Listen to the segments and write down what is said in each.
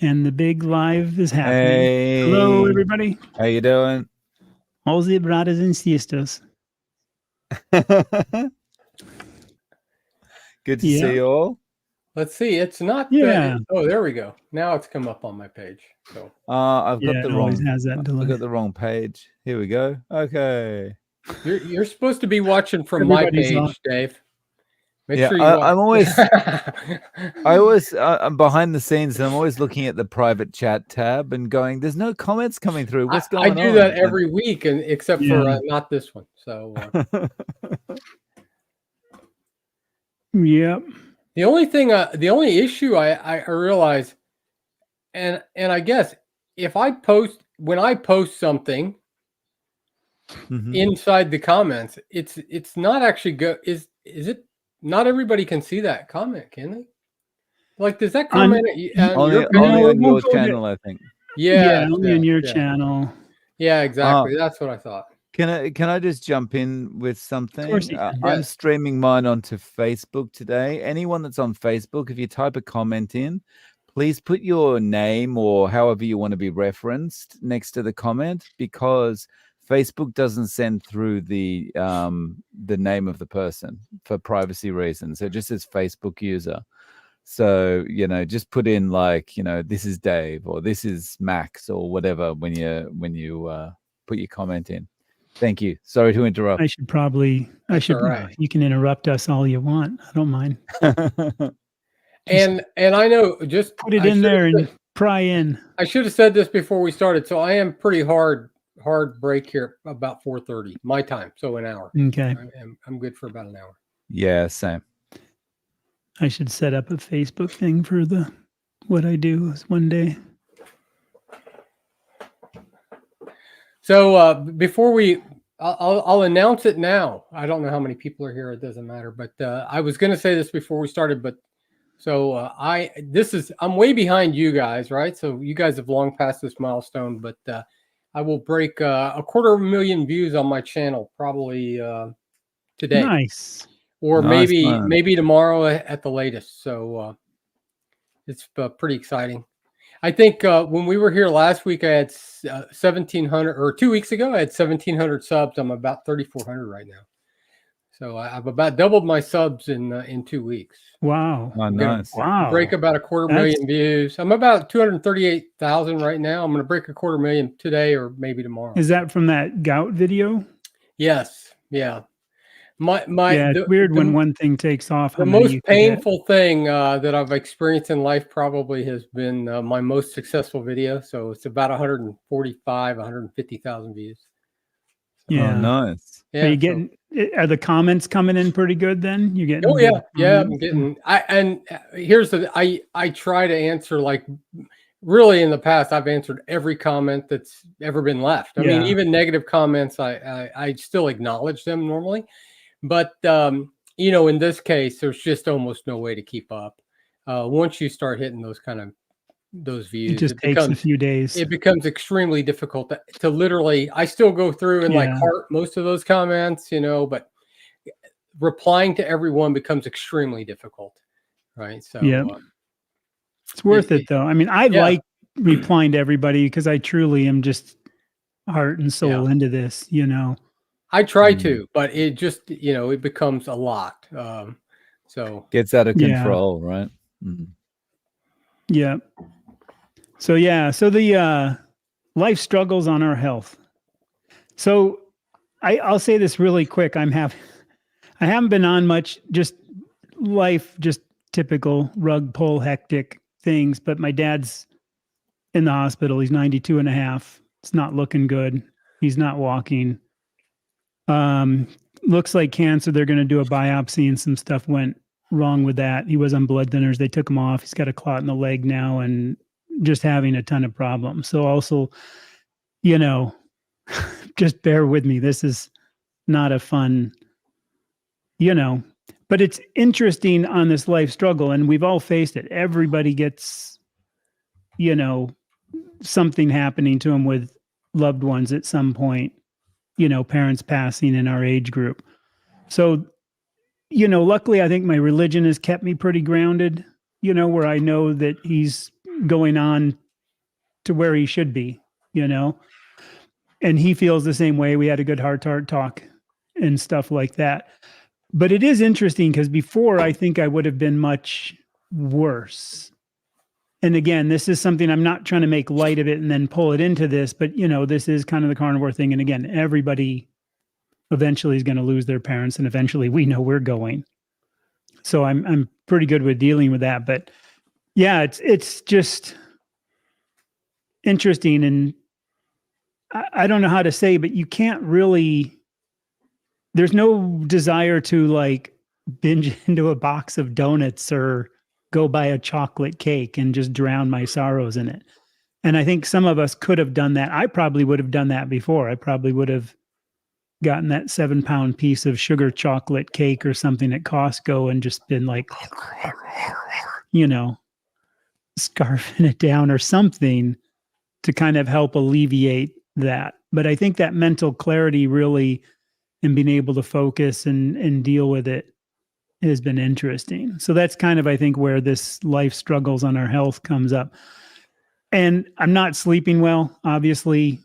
And the big live is happening. Hey. Hello, everybody. How you doing? All the brothers and sisters. Good to see you all. Let's see. It's not. Yeah. Oh, there we go. Now it's come up on my page. So. I've got the wrong. Has that delay. I've got the wrong page. Here we go. Okay. You're supposed to be watching from my page, Dave. Make sure you I'm always. I'm behind the scenes, and I'm always looking at the private chat tab and going, "There's no comments coming through. What's going on?" I do that every week, and except for not this one. So. Yep. The only thing, the only issue I realize, and I guess if when I post something inside the comments, it's not actually good. Is it? Not everybody can see that comment, can they? Like, does that comment only on your channel? I think. Yeah, only on your channel. Yeah, exactly. That's what I thought. Can I just jump in with something? Of course you can. I'm streaming mine onto Facebook today. Anyone that's on Facebook, if you type a comment in, please put your name or however you want to be referenced next to the comment, because Facebook doesn't send through the name of the person for privacy reasons. It just says Facebook user. So, just put in this is Dave or this is Max or whatever when you put your comment in. Thank you. Sorry to interrupt. I should. Right. You can interrupt us all you want. I don't mind. And I know, just put it in there and pry in. I should have said this before we started. So I am pretty hard break here about 4:30 my time. So an hour. Okay. I'm good for about an hour. Yeah, same. I should set up a Facebook thing for what I do one day. So before I'll announce it now. I don't know how many people are here. It doesn't matter. But I was going to say this before we started. But so I'm way behind you guys, right? So you guys have long passed this milestone. But I will break 250,000 views on my channel probably today. Nice. Or maybe tomorrow at the latest. So it's pretty exciting. I think when we were here last week, I had 1,700, or 2 weeks ago, I had 1,700 subs. I'm about 3,400 right now. So I've about doubled my subs in 2 weeks. Wow. Oh, nice. Wow. Break about 250,000 views. I'm about 238,000 right now. I'm going to break 250,000 today or maybe tomorrow. Is that from that gout video? Yes. Yeah. It's weird when one thing takes off. The most painful thing that I've experienced in life probably has been my most successful video. So it's about 150,000 views. So, yeah, nice. Yeah, are the comments coming in pretty good then? You getting? Oh yeah. I'm getting. I try to answer, like, really in the past I've answered every comment that's ever been left. I mean, even negative comments, I still acknowledge them normally. But, in this case, there's just almost no way to keep up. Once you start hitting those views, it just takes a few days. It becomes extremely difficult to literally, I still go through and heart most of those comments, but replying to everyone becomes extremely difficult. Right. So it's worth it though. I mean, I like replying to everybody because I truly am just heart and soul into this, I try to, but it just, it becomes a lot. So gets out of control, right? Mm-hmm. Yeah. So the life struggles on our health. So I'll say this really quick. I haven't been on much, just life, just typical rug pull, hectic things. But my dad's in the hospital. He's 92 and a half. It's not looking good. He's not walking. Looks like cancer. They're going to do a biopsy and some stuff went wrong with that. He was on blood thinners. They took him off. He's got a clot in the leg now and just having a ton of problems. So also, just bear with me. This is not a fun, but it's interesting on this life struggle. And we've all faced it. Everybody gets, something happening to them with loved ones at some point. Parents passing in our age group. So, luckily I think my religion has kept me pretty grounded, where I know that he's going on to where he should be, you know? And he feels the same way. We had a good heart-to-heart talk and stuff like that. But it is interesting because before I think I would have been much worse. And again, this is something I'm not trying to make light of it and then pull it into this, but you know, this is kind of the carnivore thing. And again, everybody eventually is going to lose their parents, and eventually we know we're going. So I'm pretty good with dealing with that. But yeah, it's just interesting, and I don't know how to say, but you can't really. There's no desire to like binge into a box of donuts or go buy a chocolate cake and just drown my sorrows in it. And I think some of us could have done that. I probably would have done that before. I probably would have gotten that 7-pound piece of sugar chocolate cake or something at Costco and just been like, you know, scarfing it down or something to kind of help alleviate that. But I think that mental clarity really, and being able to focus and deal with it has been interesting. So that's kind of, I think, where this life struggles on our health comes up. And I'm not sleeping well, obviously.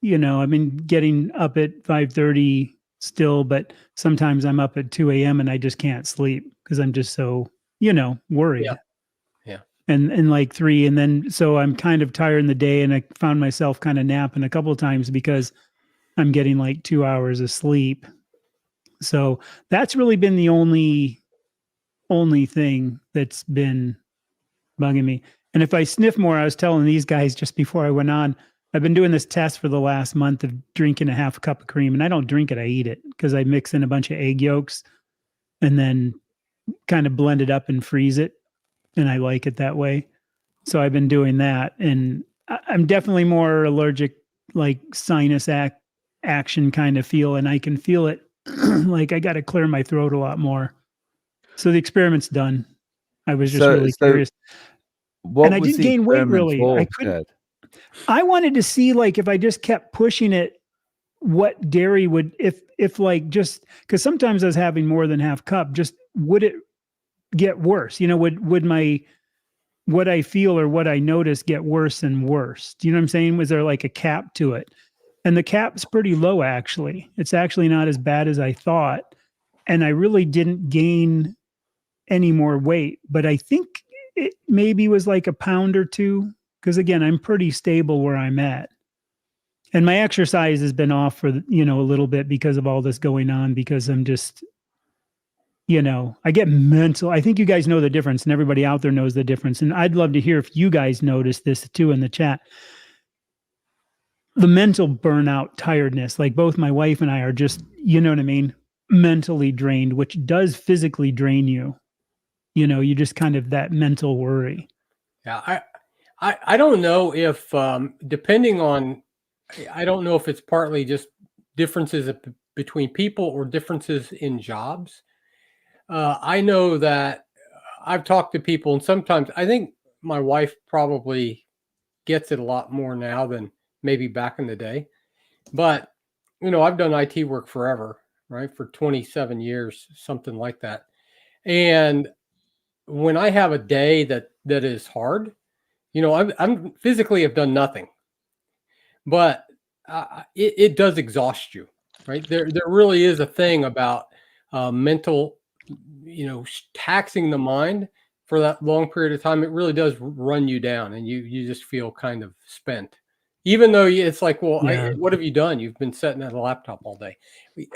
You know, I've been getting up at 5:30 still, but sometimes I'm up at 2 a.m. and I just can't sleep because I'm just so, you know, worried. Yeah. And like 3, and then so I'm kind of tired in the day, and I found myself kind of napping a couple of times because I'm getting like 2 hours of sleep. So that's really been the only thing that's been bugging me. And if I sniff more, I was telling these guys just before I went on, I've been doing this test for the last month of drinking a half a cup of cream, and I don't drink it, I eat it because I mix in a bunch of egg yolks and then kind of blend it up and freeze it. And I like it that way. So I've been doing that, and I'm definitely more allergic, like sinus action kind of feel. And I can feel it like I got to clear my throat a lot more. So the experiment's done. I was just really curious. What and I was didn't the gain weight experiment really. for, I couldn't. Chad? I wanted to see like if I just kept pushing it, what dairy would, if like just because sometimes I was having more than half cup, just would it get worse? You know, would my what I feel or what I notice get worse and worse? Do you know what I'm saying? Was there like a cap to it? And the cap's pretty low, actually. It's actually not as bad as I thought. And I really didn't gain any more weight, but I think it maybe was like a pound or two. Because again, I'm pretty stable where I'm at. And my exercise has been off for, you know, a little bit because of all this going on, because I'm just, you know, I get mental. I think you guys know the difference, and everybody out there knows the difference. And I'd love to hear if you guys notice this too in the chat. The mental burnout, tiredness, like both my wife and I are just, you know what I mean, mentally drained, which does physically drain you. You know, you just kind of that mental worry. Yeah. I don't know if, depending on, I don't know if it's partly just differences between people or differences in jobs. I know that I've talked to people, and sometimes I think my wife probably gets it a lot more now than maybe back in the day. But, you know, I've done IT work forever, right? For 27 years, something like that. And when I have a day that is hard, you know, I'm physically have done nothing, but it does exhaust you, right? There really is a thing about mental, you know, taxing the mind for that long period of time. It really does run you down, and you just feel kind of spent. Even though it's like, well, Yeah. what have you done? You've been sitting at a laptop all day.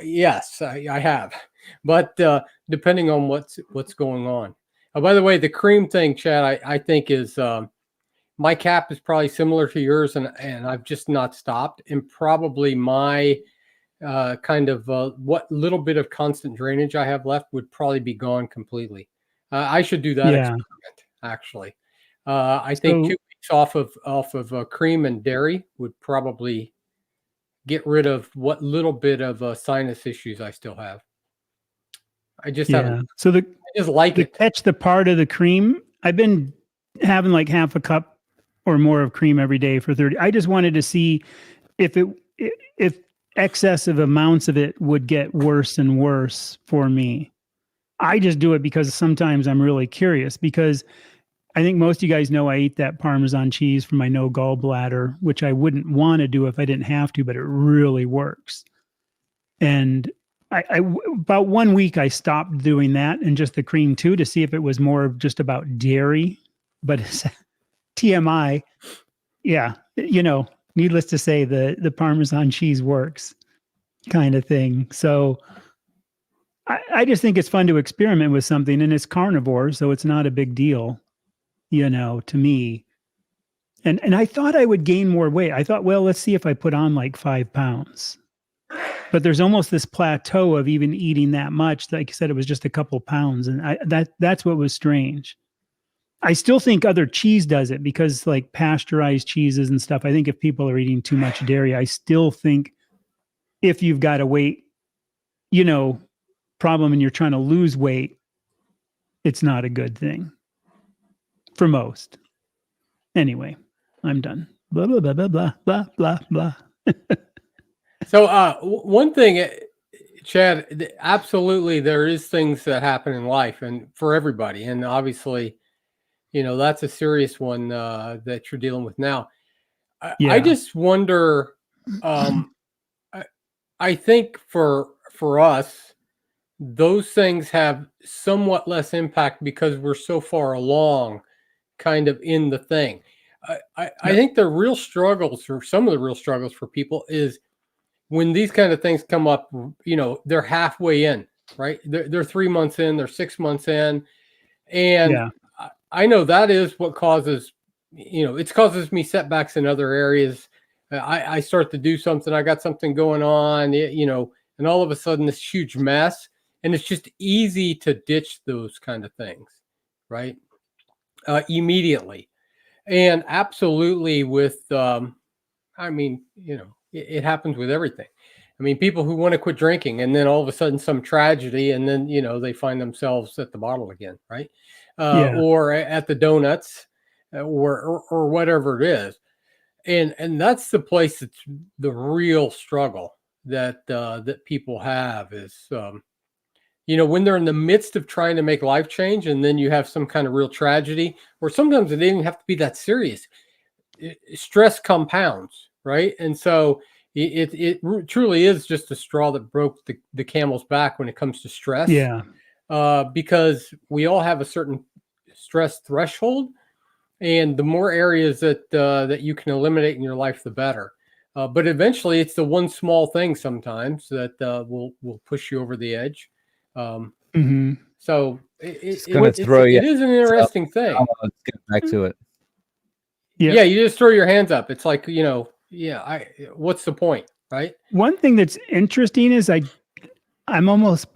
Yes, I have, but depending on what's going on. By the way, the cream thing, Chad, I think is. My cap is probably similar to yours, and I've just not stopped. And probably my kind of what little bit of constant drainage I have left would probably be gone completely. I should do that Yeah. experiment, actually. I think 2 weeks off of cream and dairy would probably get rid of what little bit of sinus issues I still have. I just haven't. So I just like it. catch the part of the cream. I've been having like half a cup or more of cream every day for 30. I just wanted to see if excessive amounts of it would get worse and worse for me. I just do it because sometimes I'm really curious, because I think most of you guys know I eat that Parmesan cheese for my no gallbladder, which I wouldn't want to do if I didn't have to, but it really works. And about 1 week, I stopped doing that and just the cream too, to see if it was more of just about dairy. But it's TMI, yeah, needless to say, the Parmesan cheese works, kind of thing. So I just think it's fun to experiment with something, and it's carnivore, so it's not a big deal, to me. And I thought I would gain more weight. I thought, well, let's see if I put on like 5 pounds. But there's almost this plateau of even eating that much. Like I said, it was just a couple pounds, and that's what was strange. I still think other cheese does it, because like pasteurized cheeses and stuff, I think if people are eating too much dairy, I still think if you've got a weight, problem and you're trying to lose weight, it's not a good thing for most. Anyway, I'm done. Blah, blah, blah, blah, blah, blah, blah, blah. So one thing, Chad, absolutely, there is things that happen in life and for everybody. And obviously, that's a serious one that you're dealing with now. I just wonder, I think for us, those things have somewhat less impact because we're so far along kind of in the thing. I think the real struggles, or some of the real struggles for people, is when these kind of things come up, they're halfway in, right? They're 3 months in, they're 6 months in. And I know that is what causes, it causes me setbacks in other areas. I start to do something, I got something going on, and all of a sudden this huge mess. And it's just easy to ditch those kind of things, right? Immediately. And absolutely with, it happens with everything. I mean, people who want to quit drinking, and then all of a sudden some tragedy, and then, they find themselves at the bottle again, right? Or at the donuts, or whatever it is. And that's the place that's the real struggle that people have is, when they're in the midst of trying to make life change, and then you have some kind of real tragedy, or sometimes it didn't have to be that serious. Stress compounds, right? And so it truly is just a straw that broke the camel's back when it comes to stress. Yeah. Because we all have a certain stress threshold, and the more areas that you can eliminate in your life, the better. But eventually, it's the one small thing sometimes that will push you over the edge. So it is an interesting thing. Let's get back to it. Yeah, you just throw your hands up. It's like, what's the point, right? One thing that's interesting is I'm almost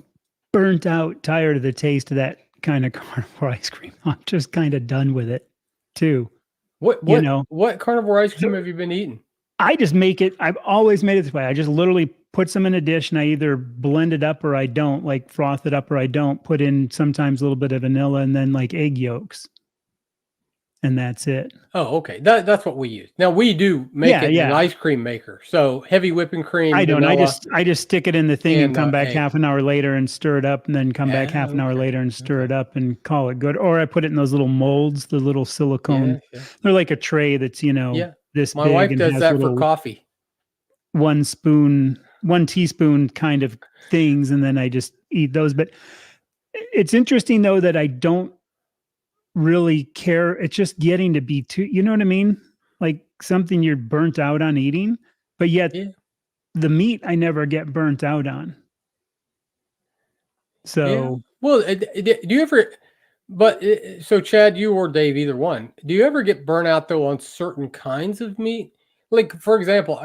burnt out, tired of the taste of that kind of carnivore ice cream. I'm just kind of done with it too. What carnivore ice cream have you been eating? I just make it. I've always made it this way. I just literally put some in a dish, and I either blend it up or I don't, like froth it up, or I don't. Put in sometimes a little bit of vanilla and then like egg yolks. And that's it. Oh, okay. That's what we use. Now we do make it in an ice cream maker. So heavy whipping cream. I don't. Vanilla, I just stick it in the thing and come back egg. half an hour later and stir it up, and then come back half an hour later and stir it up and call it good. Or I put it in those little molds, the little silicone. Yeah. They're like a tray that's this My big. wife and does has that for coffee. 1 teaspoon kind of things, and then I just eat those. But it's interesting though that I don't really care. It's just getting to be too, you know what I mean? Like something you're burnt out on eating, but yet the meat I never get burnt out on. So, well, do you ever, so Chad, you or Dave, either one, do you ever get burnt out though on certain kinds of meat? Like, for example,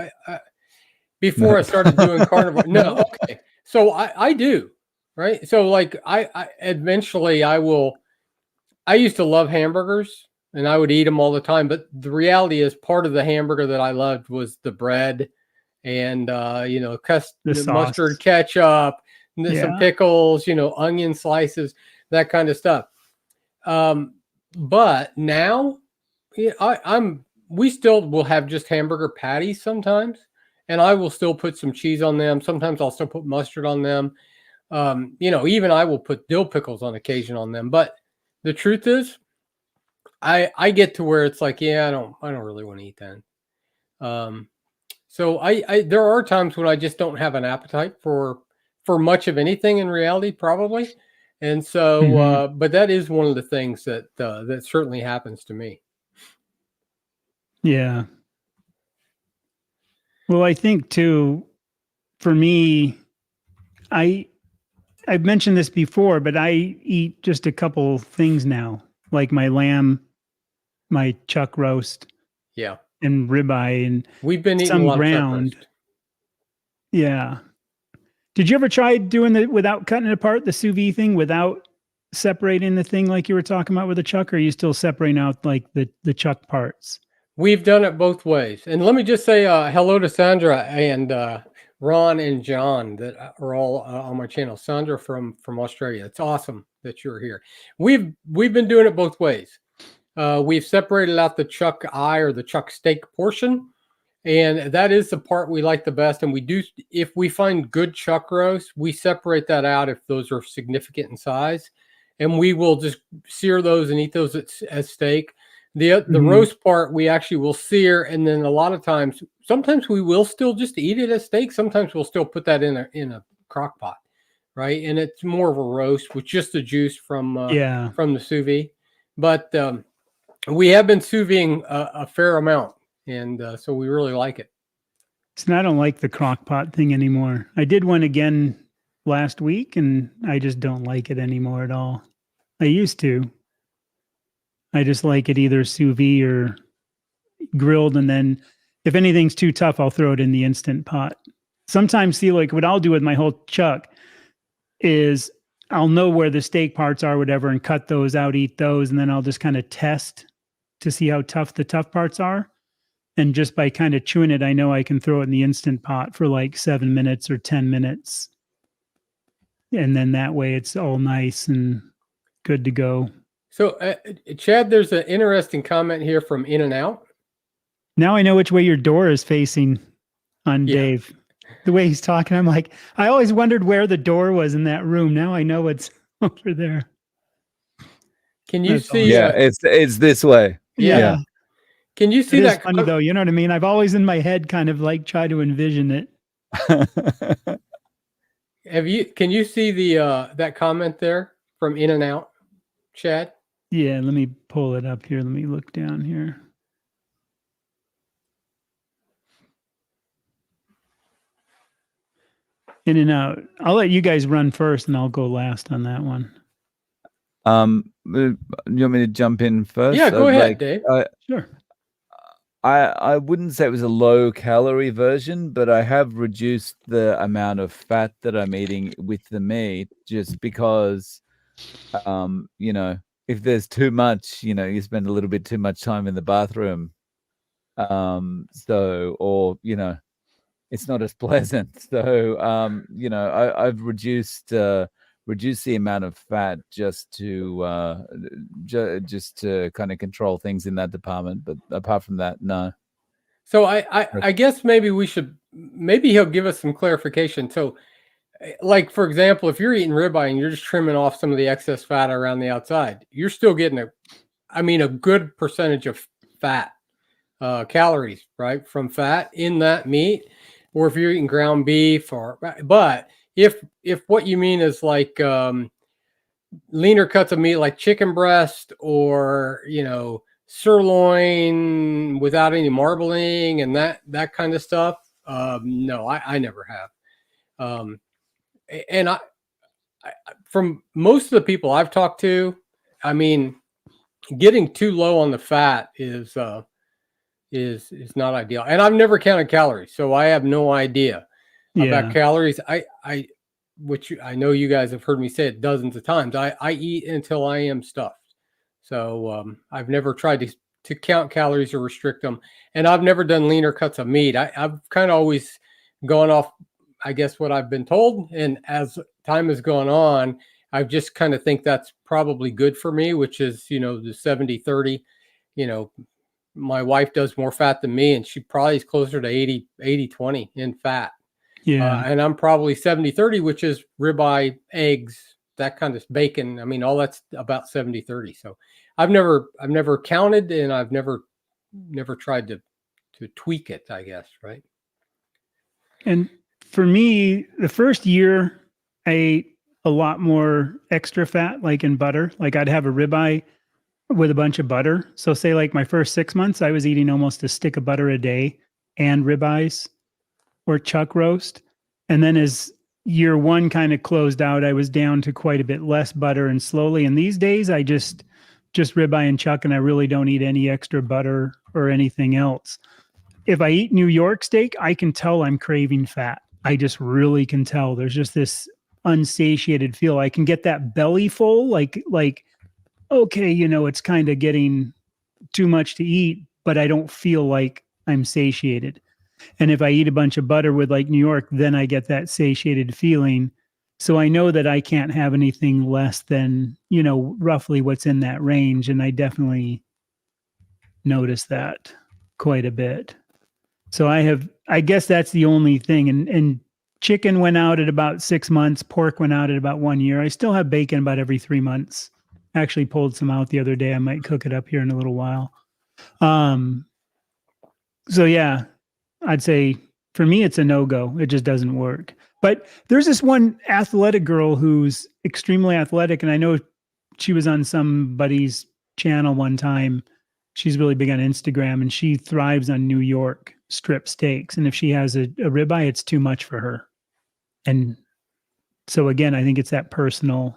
before I started doing carnivore, no, okay. So I do, right? So like I eventually I used to love hamburgers, and I would eat them all the time. But the reality is, part of the hamburger that I loved was the bread, and mustard, ketchup, some pickles, onion slices, that kind of stuff. But now, we still will have just hamburger patties sometimes, and I will still put some cheese on them. Sometimes I'll still put mustard on them. Even I will put dill pickles on occasion on them. But the truth is, I get to where it's like, yeah, I don't really want to eat then. So there are times when I just don't have an appetite for much of anything in reality, probably. And so, but that is one of the things that that certainly happens to me. Yeah. Well, I think too, for me, I've mentioned this before, but I eat just a couple things now, like my lamb, my chuck roast, Yeah, and ribeye, and we've been eating a some lot of chuck ground. roast. Yeah. Did you ever try doing it without cutting it apart, the sous vide thing, without separating the thing like you were talking about with the chuck, or are you still separating out like the chuck parts? We've done it both ways. And let me just say hello to Sandra and Ron and John that are all on my channel. Sandra from Australia. It's awesome that you're here. We've been doing it both ways. We've separated out the chuck eye or the chuck steak portion, and that is the part we like the best. And we do, if we find good chuck roast, we separate that out if those are significant in size, and we will just sear those and eat those as steak. The roast part we actually will sear, and then a lot of times, sometimes we will still just eat it as steak. Sometimes we'll still put that in a crock pot, right? And it's more of a roast with just the juice from the sous vide. But we have been sous videing a fair amount, and so we really like it. So I don't like the crock pot thing anymore. I did one again last week, and I just don't like it anymore at all. I used to. I just like it either sous vide or grilled, and then if anything's too tough, I'll throw it in the instant pot. Sometimes, see, like what I'll do with my whole chuck is I'll know where the steak parts are, whatever, and cut those out, eat those, and then I'll just kind of test to see how tough the tough parts are. And just by kind of chewing it, I know I can throw it in the instant pot for like 7 minutes or 10 minutes. And then that way it's all nice and good to go. So, Chad, there's an interesting comment here from In and Out. Now I know which way your door is facing on Dave. The way he's talking, I'm like, I always wondered where the door was in that room. Now I know it's over there. Can you see? Yeah, it's this way. Yeah. Can you see that? Funny though, you know what I mean? I've always in my head kind of like try to envision it. Can you see the that comment there from In and Out, Chad? Yeah, let me pull it up here. Let me look down here. In and Out. I'll let you guys run first, and I'll go last on that one. You want me to jump in first? Yeah, go ahead, Dave. Sure. I wouldn't say it was a low calorie version, but I have reduced the amount of fat that I'm eating with the meat just because, you know, if there's too much, you know, you spend a little bit too much time in the bathroom. Or, you know, it's not as pleasant. So, you know, I've reduced the amount of fat just to kind of control things in that department. But apart from that, no. So I guess maybe he'll give us some clarification. So, like, for example, if you're eating ribeye and you're just trimming off some of the excess fat around the outside, you're still getting a good percentage of fat, calories, right, from fat in that meat. Or if you're eating ground beef, but if what you mean is like leaner cuts of meat like chicken breast or, you know, sirloin without any marbling and that kind of stuff, no, I never have. And I from most of the people I've talked to, I mean, getting too low on the fat is not ideal. And I've never counted calories, so I have no idea about calories. Which I know you guys have heard me say it dozens of times. I eat until I am stuffed. So I've never tried to count calories or restrict them. And I've never done leaner cuts of meat. I've kind of always gone off, I guess, what I've been told. And as time has gone on, I just kind of think that's probably good for me, which is, you know, the 70-30. You know, my wife does more fat than me, and she probably is closer to 80-20 in fat. Yeah. And I'm probably 70-30, which is ribeye, eggs, that kind of bacon. I mean, all that's about 70-30. So I've never counted, and I've never tried to tweak it, I guess, right? And for me, the first year, I ate a lot more extra fat, like in butter. Like I'd have a ribeye with a bunch of butter. So say like my first 6 months, I was eating almost a stick of butter a day and ribeyes or chuck roast. And then as year one kind of closed out, I was down to quite a bit less butter and slowly. And these days I just ribeye and chuck, and I really don't eat any extra butter or anything else. If I eat New York steak, I can tell I'm craving fat. I just really can tell. There's just this unsatiated feel. I can get that belly full, like okay, it's kind of getting too much to eat, but I don't feel like I'm satiated. And if I eat a bunch of butter with like New York, then I get that satiated feeling. So I know that I can't have anything less than, roughly what's in that range. And I definitely notice that quite a bit. So I guess that's the only thing. And chicken went out at about 6 months. Pork went out at about 1 year. I still have bacon about every 3 months. Actually pulled some out the other day. I might cook it up here in a little while. So yeah, I'd say for me, it's a no-go. It just doesn't work. But there's this one athletic girl who's extremely athletic. And I know she was on somebody's channel one time. She's really big on Instagram, and she thrives on New York strip steaks. And if she has a ribeye, it's too much for her. And so again, I think it's that personal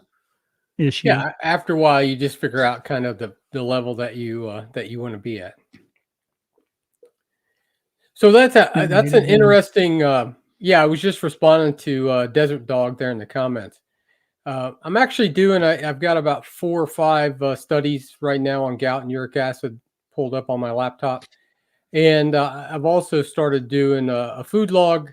issue. Yeah. After a while, you just figure out kind of the level that you want to be at. So that's an interesting. Yeah, I was just responding to Desert Dog there in the comments. I'm actually doing. I've got about 4 or 5 studies right now on gout and uric acid pulled up on my laptop, and I've also started doing a food log,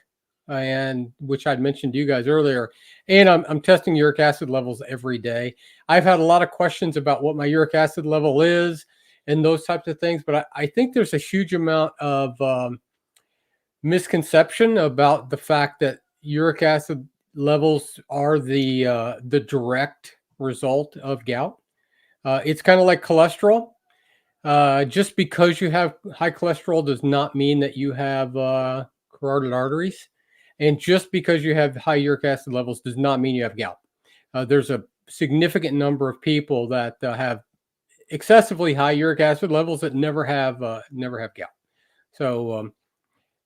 and which I'd mentioned to you guys earlier. And I'm testing uric acid levels every day. I've had a lot of questions about what my uric acid level is and those types of things, but I think there's a huge amount of misconception about the fact that uric acid levels are the direct result of gout. It's kind of like cholesterol. Just because you have high cholesterol does not mean that you have carotid arteries. And just because you have high uric acid levels does not mean you have gout. There's a significant number of people that have excessively high uric acid levels that never have gout. So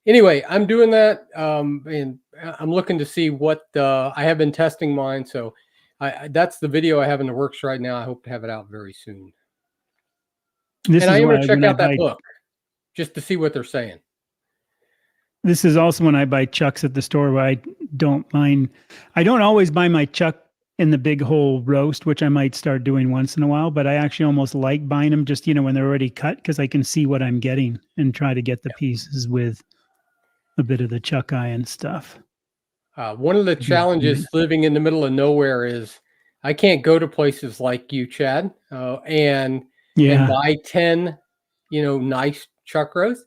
anyway, I'm doing that, and I'm looking to see what I have been testing mine. So that's the video I have in the works right now. I hope to have it out very soon. And I am going to check out that book just to see what they're saying. This is also when I buy chucks at the store where I don't mind. I don't always buy my chuck in the big whole roast, which I might start doing once in a while, but I actually almost like buying them just, when they're already cut, because I can see what I'm getting and try to get the pieces with a bit of the chuck eye and stuff. One of the challenges living in the middle of nowhere is I can't go to places like you, Chad, and buy 10, nice chuck roasts.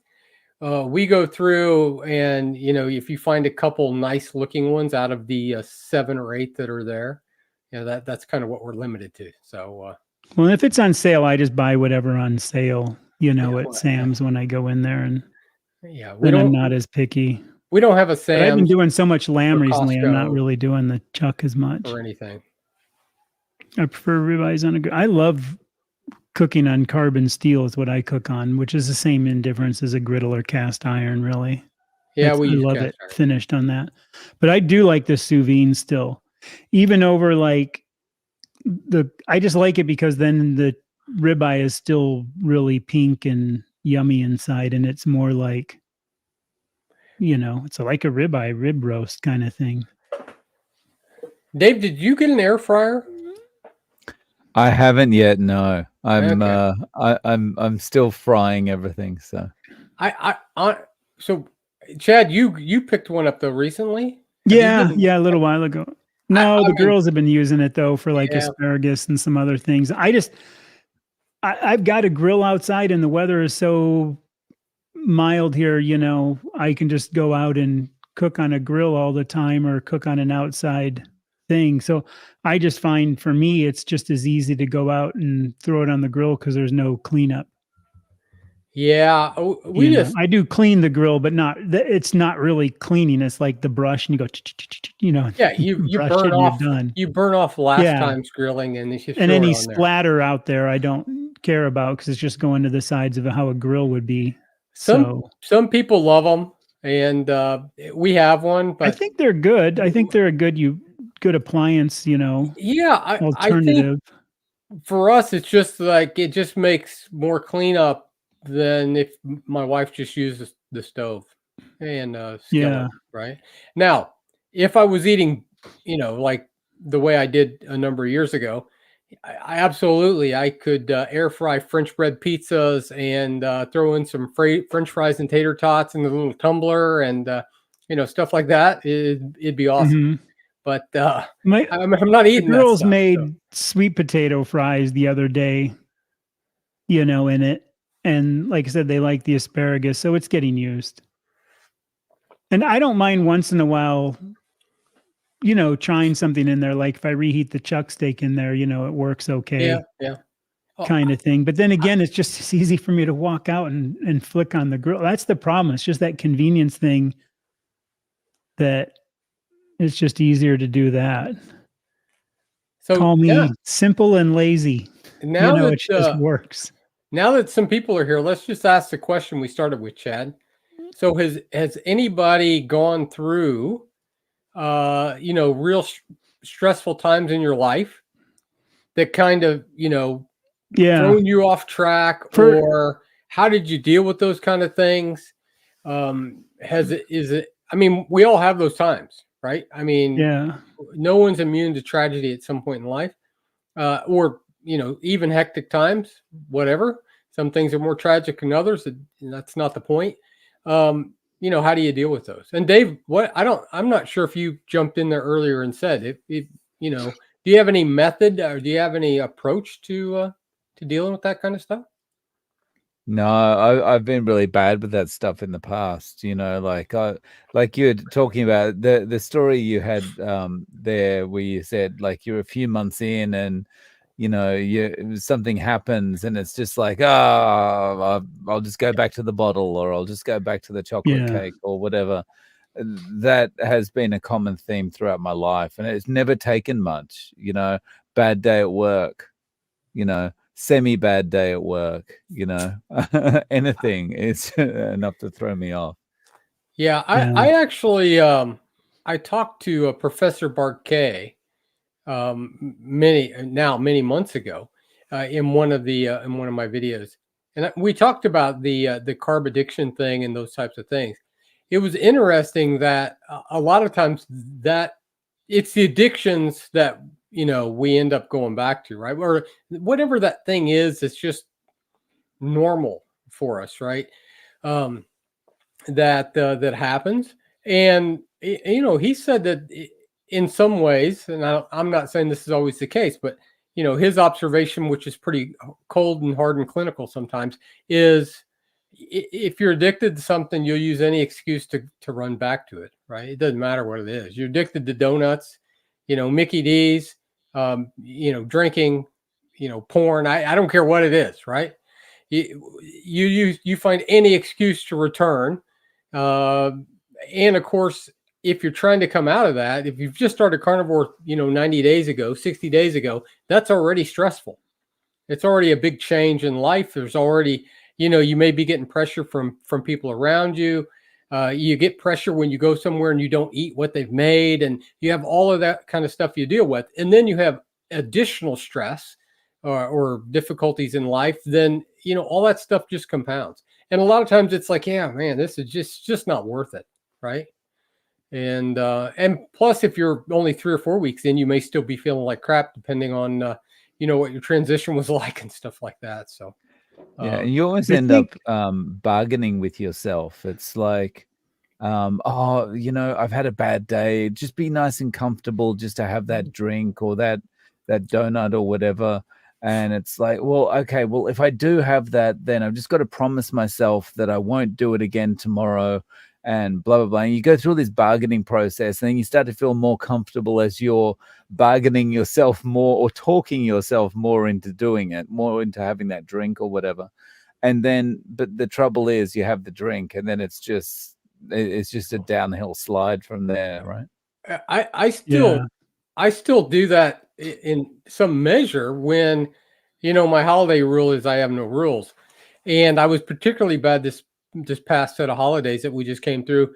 We go through and, if you find a couple nice looking ones out of the 7 or 8 that are there, that's kind of what we're limited to. So, well, if it's on sale, I just buy whatever on sale, at Sam's when I go in there, and I'm not as picky. We don't have a Sam's. But I've been doing so much lamb recently. I'm not really doing the chuck as much or anything. I prefer ribeyes on a grill. I love cooking on carbon steel is what I cook on, which is the same indifference as a griddle or cast iron, really. Yeah, I love it finished on that. But I do like the sous vide still, even over like I just like it because then the ribeye is still really pink and yummy inside, and it's more like, it's like a rib roast kind of thing. Dave, did you get an air fryer? I haven't yet. No, I'm still frying everything. So so Chad, you picked one up though recently? Yeah, a little while ago. No, the girls have been using it though for like asparagus and some other things. I've got a grill outside and the weather is so mild here, I can just go out and cook on a grill all the time or cook on an outside thing. So I just find for me, it's just as easy to go out and throw it on the grill because there's no cleanup. Yeah, we just I do clean the grill, but it's not really cleaning. It's like the brush and you go, yeah, you brush burn it and you're off done. last Yeah. time's grilling, and it's just And throw any it on there. splatter out there, I don't care about because it's just going to the sides of how a grill would be. Some people love them, and we have one, but I think they're good. I think they're a good appliance, yeah, I think alternative. for us, it's just like it just makes more cleanup than if my wife just uses the stove and skillet, Yeah. right? Now, if I was eating, like the way I did a number of years ago, I absolutely I could air fry French bread pizzas and throw in some French fries and tater tots in the little tumbler and stuff like that. It'd be awesome. Mhm. But My I'm not the eating that girls stuff. made sweet potato fries the other day, in it. And like I said, they like the asparagus, so it's getting used. And I don't mind once in a while, trying something in there. Like if I reheat the chuck steak in there, it works okay, Yeah. Oh, kind of thing. But then again, it's just as easy for me to walk out and flick on the grill. That's the problem. It's just that convenience thing that it's just easier to do that. so Call me yeah. simple and lazy. Now that It just works. now that some people are here, let's just ask the question we started with, Chad. So has anybody gone through real stressful times in your life that kind of, Yeah. thrown you off track, or how did you deal with those kind of things? I mean, we all have those times, right? I mean, Yeah. no one's immune to tragedy at some point in life, or even hectic times, whatever. Some things are more tragic than others, and that's not the point. How do you deal with those? And Dave, I'm not sure if you jumped in there earlier and said do you have any method or do you have any approach to dealing with that kind of stuff? No, I've been really bad with that stuff in the past. Like you're talking about the story you had there, where you said like you're a few months in, and something happens, and it's just like, I'll just go back to the bottle, or I'll just go back to the chocolate cake, or whatever. That has been a common theme throughout my life, and it's never taken much. Bad day at work, semi-bad day at work, anything is enough to throw me off. Yeah, I actually I talked to Professor Barquet many months ago in one of my videos, and we talked about the carb addiction thing and those types of things. It was interesting that a lot of times that it's the addictions that we end up going back to, right? Or whatever that thing is, it's just normal for us, right? That happens. And he said that in some ways, and I'm not saying this is always the case, but his observation, which is pretty cold and hard and clinical sometimes, is if you're addicted to something, you'll use any excuse to run back to it, right? It doesn't matter what it is. You're addicted to donuts, Mickey D's, drinking, porn. I don't care what it is, right? You find any excuse to return. And of course, if you're trying to come out of that, if you've just started carnivore, 90 days ago, 60 days ago, that's already stressful. It's already a big change in life. There's already, you may be getting pressure from people around you. You get pressure when you go somewhere and you don't eat what they've made, and you have all of that kind of stuff you deal with. And then you have additional stress or difficulties in life. Then, all that stuff just compounds. And a lot of times it's like, yeah, man, this is just not worth it, right? And plus, if you're only 3 or 4 weeks in, you may still be feeling like crap, depending on what your transition was like and stuff like that. So yeah, and you always end up bargaining with yourself. It's like, I've had a bad day. Just be nice and comfortable, just to have that drink or that donut or whatever. And it's like, well, okay, if I do have that, then I've just got to promise myself that I won't do it again tomorrow. and blah, blah, blah. And you go through this bargaining process, and then you start to feel more comfortable as you're bargaining yourself more or talking yourself more into doing it, more into having that drink or whatever. And then, but the trouble is you have the drink, and then it's just a downhill slide from there, right? I Yeah. still do that in some measure when, my holiday rule is I have no rules. And I was particularly bad this past set of holidays that we just came through,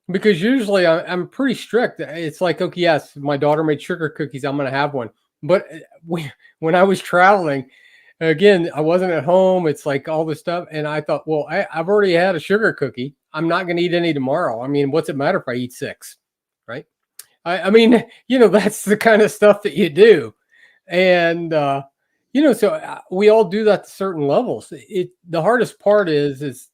because usually I'm pretty strict. It's like, okay, yes, my daughter made sugar cookies, I'm going to have one. But when I was traveling, again, I wasn't at home. It's like all this stuff. And I thought, well, I've already had a sugar cookie. I'm not going to eat any tomorrow. I mean, what's it matter if I eat 6, right? I mean, that's the kind of stuff that you do. And, so we all do that to certain levels. The hardest part is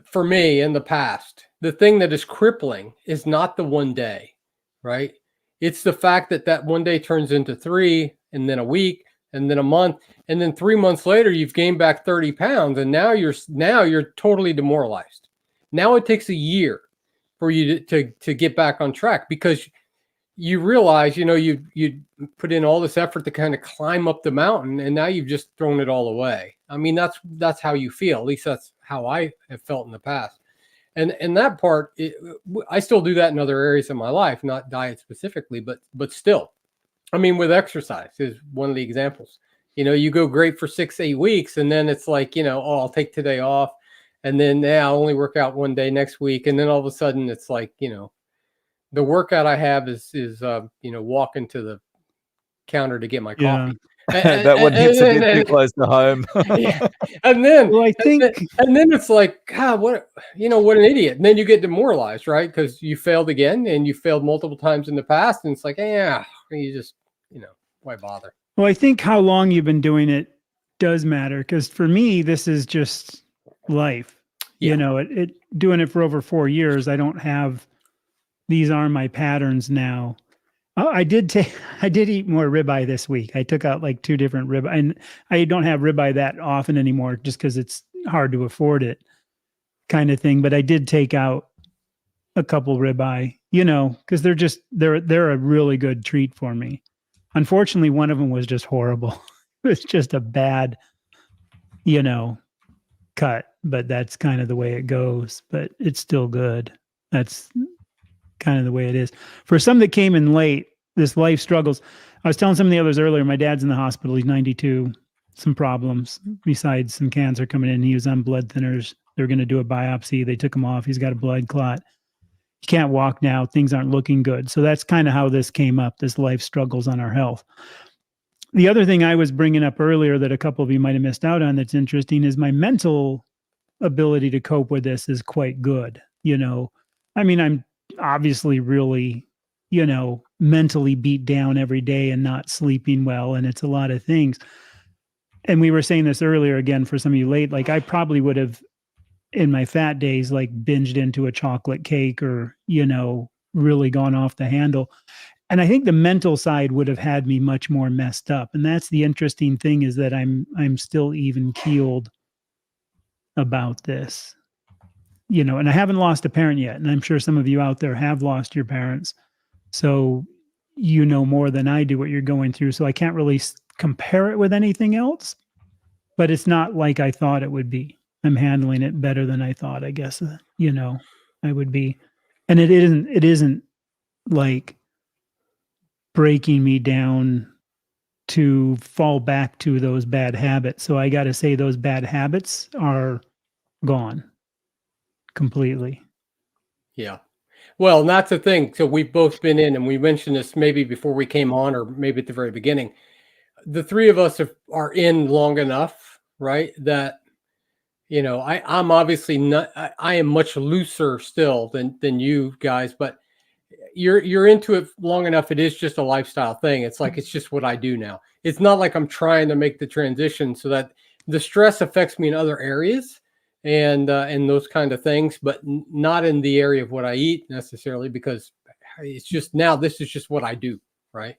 for me in the past, the thing that is crippling is not the one day, right? It's the fact that one day turns into 3, and then a week, and then a month, and then 3 months later, you've gained back 30 pounds, and now you're totally demoralized. Now it takes a year for you to get back on track, because you realize, you put in all this effort to kind of climb up the mountain, and now you've just thrown it all away. I mean, that's how you feel. At least that's how I have felt in the past. And that part, I still do that in other areas of my life, not diet specifically, but still. I mean, with exercise is one of the examples. You go great for 6-8 weeks, and then it's like, oh, I'll take today off, and then I'll only work out one day next week, and then all of a sudden it's like, the workout I have is walking to the counter to get my coffee. That one hits a bit too close to home. Yeah. And then, Well, I think, and then it's like, God, what an idiot. And then you get demoralized, right? Because you failed again, and you failed multiple times in the past. And it's like, you just, why bother? well, I think how long you've been doing it does matter, because for me, this is just life. Yeah. Doing it for over 4 years, I don't have, these are my patterns now. Oh, I did eat more ribeye this week. I took out like 2 different ribeye, and I don't have ribeye that often anymore just because it's hard to afford it, kind of thing. But I did take out a couple ribeye, because they're a really good treat for me. Unfortunately, one of them was just horrible. It was just a bad, cut, but that's kind of the way it goes. But it's still good. That's kind of the way it is. For some that came in late, this life struggles. I was telling some of the others earlier, my dad's in the hospital. He's 92, some problems besides some cancer coming in. He was on blood thinners. They're going to do a biopsy. They took him off. He's got a blood clot. He can't walk now. Things aren't looking good. So that's kind of how this came up, this life struggles on our health. The other thing I was bringing up earlier that a couple of you might have missed out on that's interesting is my mental ability to cope with this is quite good. I mean, I'm obviously really, mentally beat down every day and not sleeping well. And it's a lot of things. And we were saying this earlier again, for some of you late, like I probably would have in my fat days, like binged into a chocolate cake or, really gone off the handle. And I think the mental side would have had me much more messed up. And that's the interesting thing, is that I'm still even keeled about this. And I haven't lost a parent yet. And I'm sure some of you out there have lost your parents. So more than I do what you're going through. So I can't really compare it with anything else, but it's not like I thought it would be. I'm handling it better than I thought, I guess, I would be. And it isn't like breaking me down to fall back to those bad habits. So I got to say those bad habits are gone completely. Yeah. Well, and that's the thing. So we've both been in, and we mentioned this maybe before we came on, or maybe at the very beginning. The 3 of us are in long enough, right? That, I'm obviously not, I am much looser still than you guys, but you're into it long enough. It is just a lifestyle thing. It's like, it's just what I do now. It's not like I'm trying to make the transition so that the stress affects me in other areas and those kind of things, but not in the area of what I eat necessarily, because it's just, now this is just what I do. Right.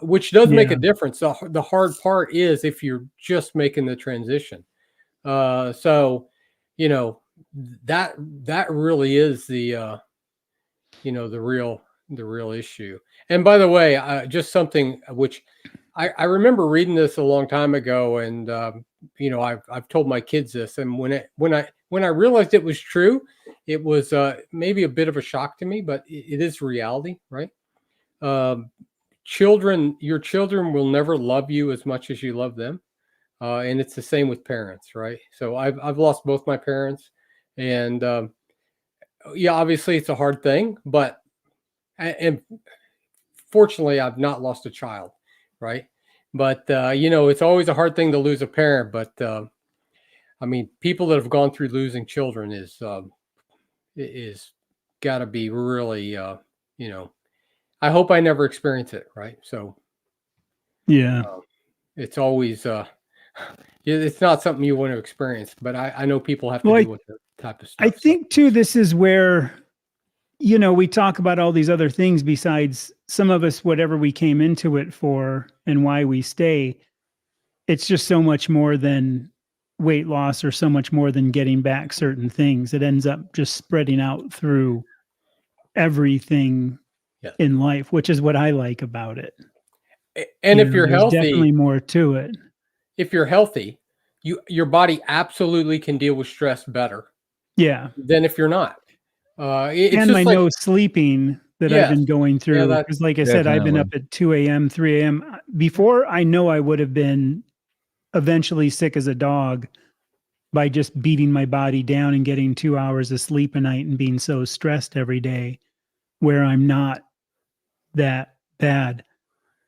Which does make a difference. The hard part is if you're just making the transition. So, that really is the the real issue. And by the way, just something which I remember reading this a long time ago, and I've told my kids this, and when I realized it was true, it was maybe a bit of a shock to me, but it is reality, right? Um, your children will never love you as much as you love them, and it's the same with parents, right? So I've lost both my parents, and yeah, obviously it's a hard thing, but and fortunately I've not lost a child, right? But it's always a hard thing to lose a parent. But I mean, people that have gone through losing children is got to be really, I hope I never experience it, right? So Yeah. it's always it's not something you want to experience, but I know people have to Well, deal with that type of stuff. I think too, this is where, we talk about all these other things besides some of us, whatever we came into it for and why we stay. It's just so much more than weight loss or so much more than getting back certain things. It ends up just spreading out through everything in life, which is what I like about it. And if you're there's healthy, definitely more to it. If you're healthy, your body absolutely can deal with stress better. Yeah. Than if you're not. It's and just my like, no sleeping that I've been going through. Because like I said, I've been up at 2 a.m., 3 a.m. Before, I know I would have been eventually sick as a dog by just beating my body down and getting 2 hours of sleep a night and being so stressed every day, where I'm not that bad,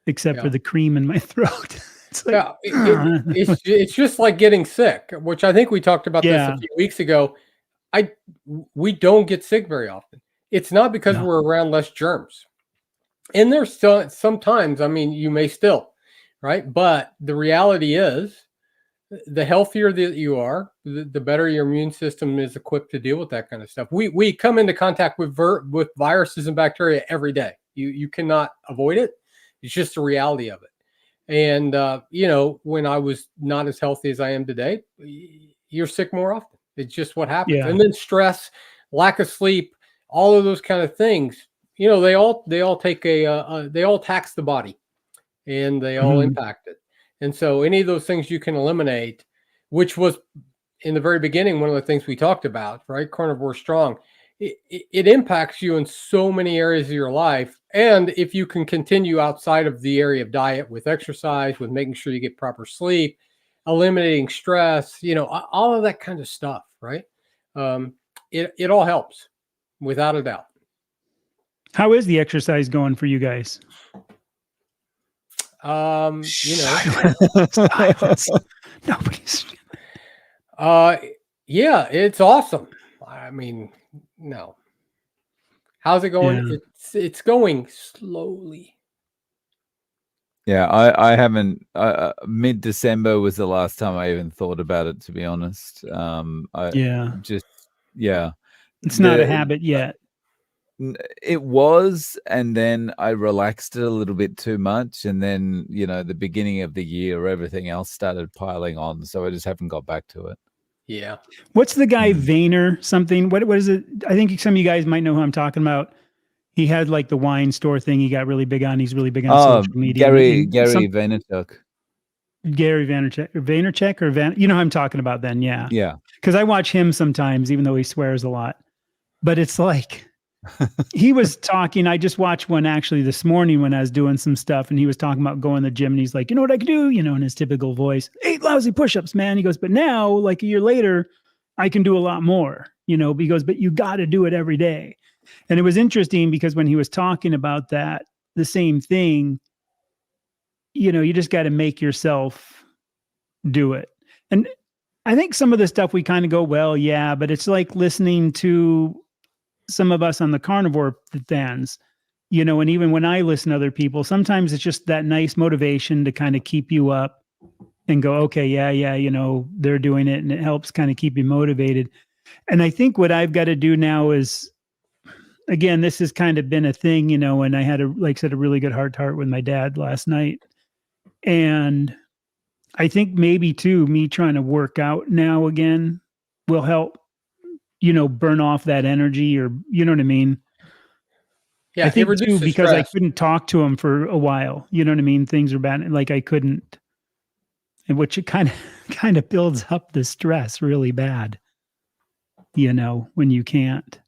except for the cream in my throat. It's like, it's just like getting sick, which I think we talked about this a few weeks ago. We don't get sick very often. It's not because we're around less germs. And there's still sometimes, I mean, you may still, right? But the reality is, the healthier that you are, the better your immune system is equipped to deal with that kind of stuff. We come into contact with viruses and bacteria every day. You cannot avoid it. It's just the reality of it. And when I was not as healthy as I am today, you're sick more often. It's just what happens. Yeah. And then stress, lack of sleep, all of those kind of things, they all take they all tax the body, and they all impact it. And so any of those things you can eliminate, which was in the very beginning one of the things we talked about, right? Carnivore Strong. It impacts you in so many areas of your life. And if you can continue outside of the area of diet with exercise, with making sure you get proper sleep, eliminating stress, all of that kind of stuff, right? It all helps without a doubt. How is the exercise going for you guys? Silence. Nobody's. Yeah, it's awesome. I mean, no. How's it going? Yeah. It's going slowly. Yeah, I haven't. Mid-December was the last time I even thought about it, to be honest. It's not a habit yet. It was, and then I relaxed it a little bit too much, and then the beginning of the year, everything else started piling on, so I just haven't got back to it. Yeah. What's the guy Vayner something? What is it? I think some of you guys might know who I'm talking about. He had like the wine store thing he got really big on. He's really big on social media. Gary Vaynerchuk. Gary Vaynerchuk or you know who I'm talking about then, yeah. Yeah. Because I watch him sometimes, even though he swears a lot. But it's like he was talking. I just watched one actually this morning when I was doing some stuff, and he was talking about going to the gym, and he's like, you know what I can do? In his typical voice, 8 lousy push-ups, man. He goes, but now, like a year later, I can do a lot more, he goes, but you got to do it every day. And it was interesting because when he was talking about that, the same thing, you just got to make yourself do it. And I think some of the stuff we kind of go, well, yeah, but it's like listening to some of us on the carnivore fans, and even when I listen to other people, sometimes it's just that nice motivation to kind of keep you up and go, okay, yeah, they're doing it, and it helps kind of keep you motivated. And I think what I've got to do now is, again, this has kind of been a thing, and I had a really good heart-to-heart with my dad last night. And I think maybe too, me trying to work out now again will help, burn off that energy, or you know what I mean? Yeah, I think it too, reduces because I stress. couldn't talk to him for a while. You know what I mean? Things are bad. Like I couldn't, and which it kind of builds up the stress really bad, when you can't.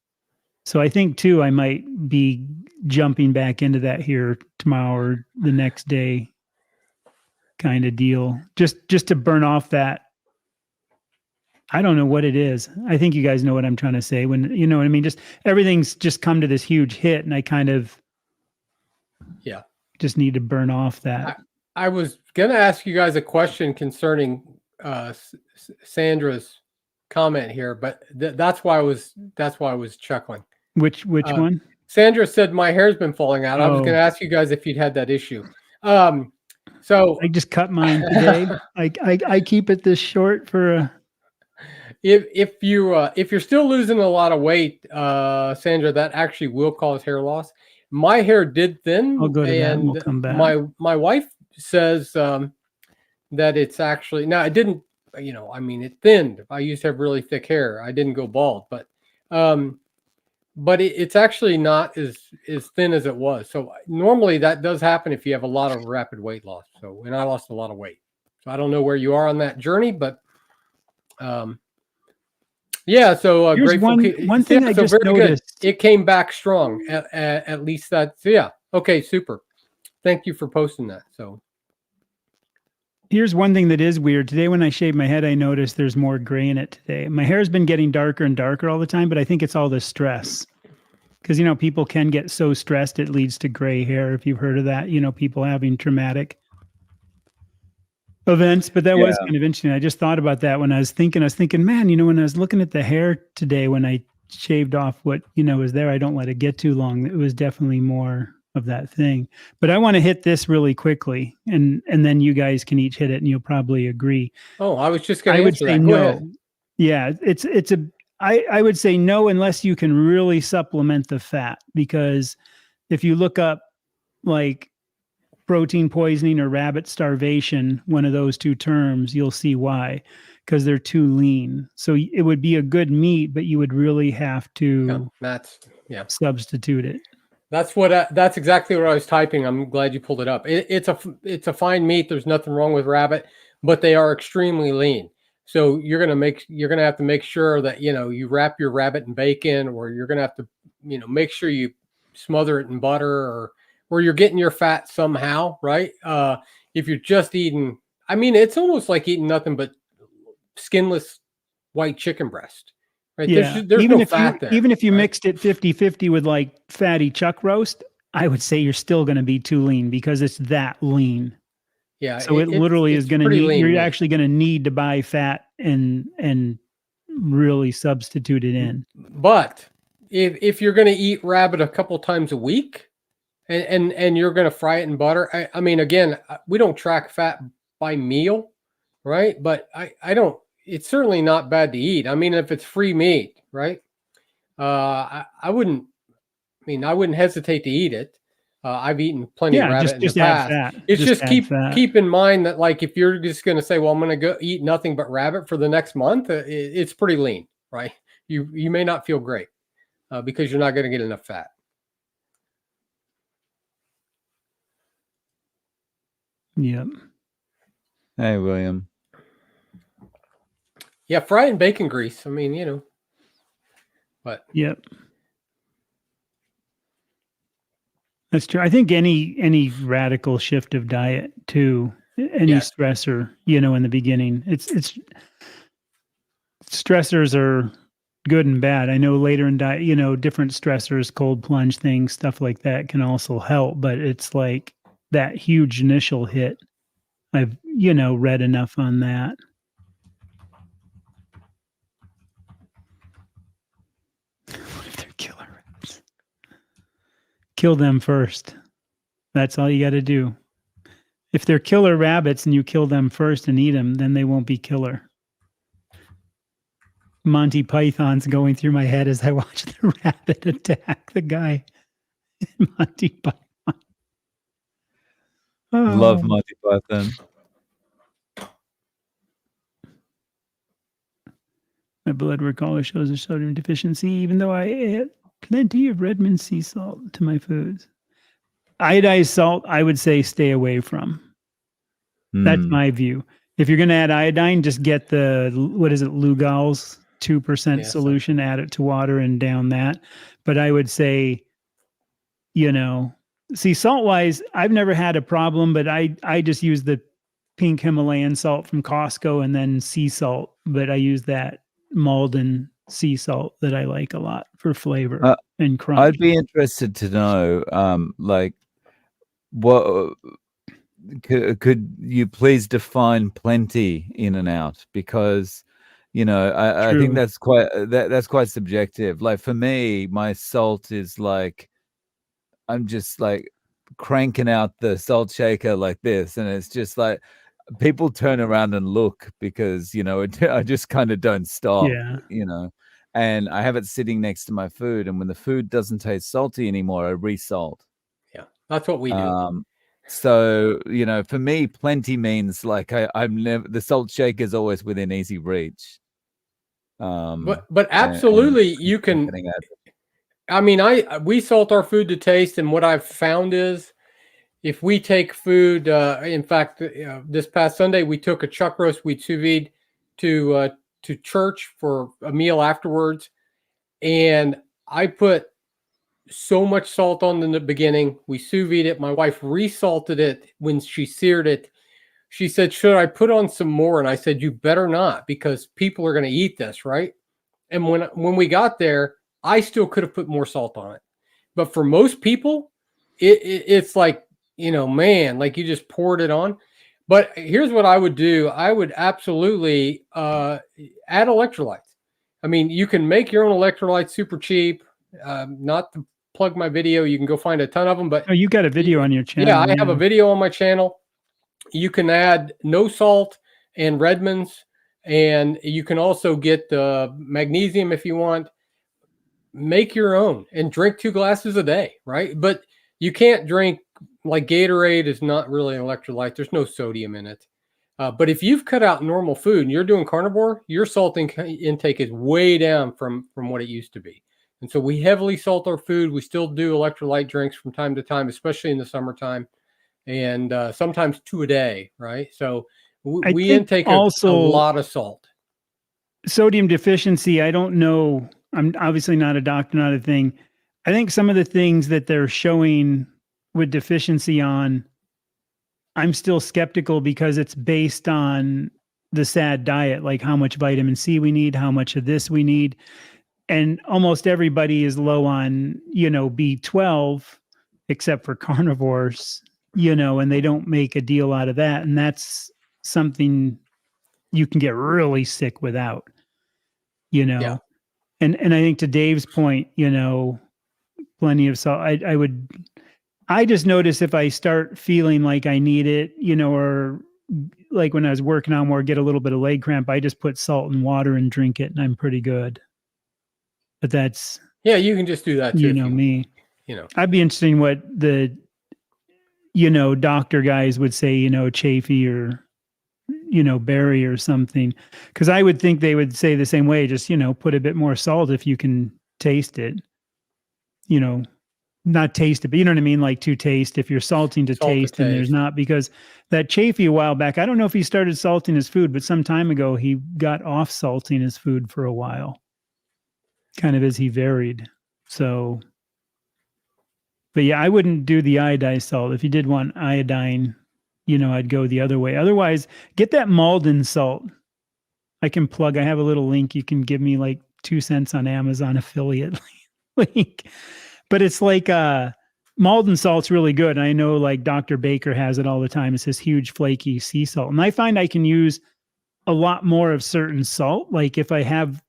So I think too, I might be jumping back into that here tomorrow or the next day kind of deal. Just to burn off that. I don't know what it is. I think you guys know what I'm trying to say. When you know what I mean, just everything's just come to this huge hit, and I kind of just need to burn off that. I was gonna ask you guys a question concerning Sandra's comment here, but that's why I was chuckling. Which one? Sandra said my hair's been falling out. I was Oh. gonna ask you guys if you'd had that issue. So I just cut mine today. I keep it this short for a. if you're still losing a lot of weight, Sandra, that actually will cause hair loss. My hair did thin. I'll go to that and we'll come back. My wife says that it's actually, now it didn't, it thinned. I used to have really thick hair. I didn't go bald, but it's actually not as thin as it was. So normally that does happen if you have a lot of rapid weight loss. So, and I lost a lot of weight. So I don't know where you are on that journey, but yeah. So here's grateful. One thing I just noticed. It came back strong. At least that's, yeah. Okay, super. Thank you for posting that. So here's one thing that is weird. Today when I shaved my head, I noticed there's more gray in it today. My hair's been getting darker and darker all the time, but I think it's all the stress. Because, people can get so stressed it leads to gray hair. If you've heard of that, people having traumatic events. But that was kind of interesting. I just thought about that when I was thinking, man, when I was looking at the hair today, when I shaved off what, was there, I don't let it get too long. It was definitely more of that thing. But I want to hit this really quickly, and then you guys can each hit it, and you'll probably agree. Oh, I was just going to answer that. Go ahead. Yeah, I would say no, unless you can really supplement the fat, because if you look up like protein poisoning or rabbit starvation, one of those two terms, you'll see why, because they're too lean. So it would be a good meat, but you would really have to substitute it. That's exactly what I was typing. I'm glad you pulled it up. It's a fine meat. There's nothing wrong with rabbit, but they are extremely lean. So you're gonna have to make sure that you wrap your rabbit in bacon, or you're gonna have to make sure you smother it in butter, or you're getting your fat somehow, right? If you're just eating, it's almost like eating nothing but skinless white chicken breast. Right? Yeah. There's no fat there. Even if you mixed it 50-50 with like fatty chuck roast, I would say you're still going to be too lean, because it's that lean. Yeah. So it literally is going to need, you're actually going to need to buy fat and really substitute it in. But if you're going to eat rabbit a couple times a week and you're going to fry it in butter, again, we don't track fat by meal, right? But I don't, it's certainly not bad to eat. If it's free meat, right? I wouldn't hesitate to eat it. I've eaten plenty of rabbit in the past. It's just keep in mind that, like, if you're just going to say, well, I'm going to go eat nothing but rabbit for the next month, it's pretty lean, right? You may not feel great because you're not going to get enough fat. Yep. Hey, William. Yeah, fry it in bacon grease. But yep. That's true. I think any radical shift of diet too, any stressor, in the beginning, it's stressors are good and bad. I know later in diet, different stressors, cold plunge things, stuff like that can also help, but it's like that huge initial hit. I've, read enough on that. What if they're killer rats? Kill them first. That's all you got to do. If they're killer rabbits and you kill them first and eat them, then they won't be killer. Monty Python's going through my head as I watch the rabbit attack the guy. Monty Python. Oh. Love Monty Python. My blood work always shows a sodium deficiency, even though I add plenty of Redmond sea salt to my foods. Iodized salt, I would say stay away from. That's Hmm. my view. If you're going to add iodine, just get the, what is it, Lugol's 2% Yeah, solution, add it to water and down that. But I would say, see, salt wise, I've never had a problem, but I just use the pink Himalayan salt from Costco and then sea salt. But I use that Malden sea salt that I like a lot for flavor and crunch. I'd be interested to know, like, what could you please define plenty in and out? Because I think True. that's quite subjective. Like for me, my salt is like I'm just like cranking out the salt shaker like this, and it's just like people turn around and look because I just kind of don't stop. Yeah. And I have it sitting next to my food, and when the food doesn't taste salty anymore, I resalt. Yeah, that's what we do. So for me, plenty means like I'm never, the salt shaker is always within easy reach. But absolutely, you can. I mean, we salt our food to taste, and what I've found is, if we take food, in fact, this past Sunday we took a chuck roast we sous vide to church for a meal afterwards, and I put so much salt on in the beginning. We sous vide it. My wife resalted it when she seared it. She said, "Should I put on some more?" And I said, "You better not, because people are going to eat this, right?" And when we got there, I still could have put more salt on it. But for most people, it's like, man, like you just poured it on. But here's what I would do. I would absolutely add electrolytes. I mean, you can make your own electrolytes super cheap. Not to plug my video, you can go find a ton of them. But You got a video on your channel. Yeah, I have a video on my channel. You can add no salt and Redmonds, and you can also get magnesium if you want. Make your own and drink 2 glasses a day, right? But you can't drink, like Gatorade is not really an electrolyte. There's no sodium in it. But if you've cut out normal food and you're doing carnivore, your salt intake is way down from what it used to be. And so we heavily salt our food. We still do electrolyte drinks from time to time, especially in the summertime, and sometimes 2 a day, right? So we intake a lot of salt. Sodium deficiency, I don't know. I'm obviously not a doctor, not a thing. I think some of the things that they're showing with deficiency on, I'm still skeptical because it's based on the SAD diet, like how much vitamin C we need, how much of this we need. And almost everybody is low on, B12, except for carnivores, and they don't make a deal out of that. And that's something you can get really sick without, Yeah. And I think to Dave's point, plenty of salt. I just notice if I start feeling like I need it, or like when I was working on more, get a little bit of leg cramp, I just put salt and water and drink it, and I'm pretty good. But that's, you can just do that too. Me. I'd be interested in what the, doctor guys would say, Chafee or, Barry or something. Because I would think they would say the same way, just, put a bit more salt if you can taste it. Not taste it, but you know what I mean? Like to taste, if you're salting to taste, and there's not, because that Chafee a while back, I don't know if he started salting his food, but some time ago he got off salting his food for a while, kind of as he varied. So, but yeah, I wouldn't do the iodized salt. If you did want iodine, I'd go the other way. Otherwise, get that Malden salt. I can plug, I have a little link. You can give me like 2 cents on Amazon affiliate link. But it's like Malden salt's really good. I know like Dr. Baker has it all the time. It's this huge flaky sea salt. And I find I can use a lot more of certain salt. Like if I have,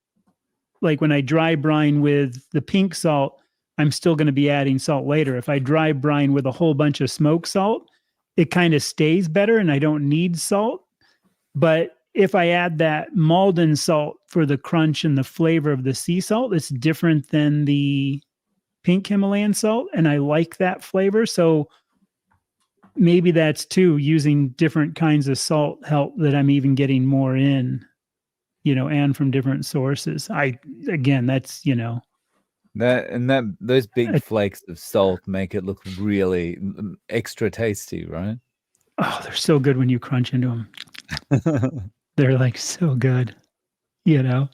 like when I dry brine with the pink salt, I'm still going to be adding salt later. If I dry brine with a whole bunch of smoked salt, it kind of stays better and I don't need salt. But if I add that Malden salt for the crunch and the flavor of the sea salt, it's different than the pink Himalayan salt, and I like that flavor. So maybe that's too, using different kinds of salt help that I'm even getting more in, and from different sources. That's, those big Uh, flakes of salt make it look really extra tasty, right? oh, they're so good when you crunch into them. They're like so good, But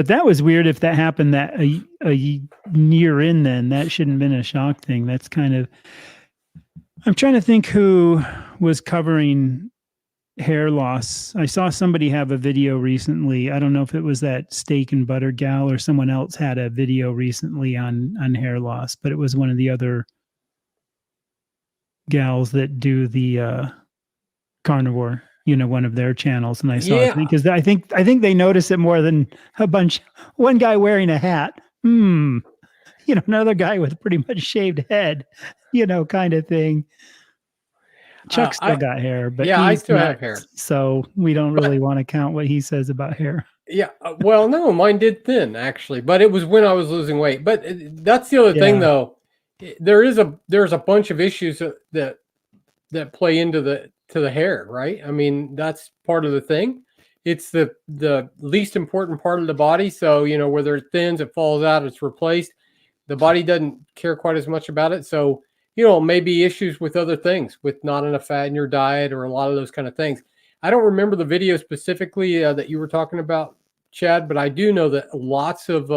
that was weird if that happened that a year in, then that shouldn't have been a shock thing. That's kind of, I'm trying to think who was covering hair loss. I saw somebody have a video recently. I don't know if it was that steak and butter gal or someone else had a video recently on hair loss, but it was one of the other gals that do the carnivore, one of their channels. And I saw it because I think they notice it more than one guy wearing a hat. Another guy with pretty much shaved head, kind of thing. Chuck still got hair, but I still have hair. So we don't really want to count what he says about hair. Yeah. Well, no, mine did thin actually, but it was when I was losing weight. But that's the other thing though. There's a bunch of issues that play into the hair, right? I mean, that's part of the thing. It's the least important part of the body. So, whether it thins, it falls out, it's replaced. The body doesn't care quite as much about it. So, maybe issues with other things, with not enough fat in your diet or a lot of those kind of things. I don't remember the video specifically that you were talking about, Chad, but I do know that lots of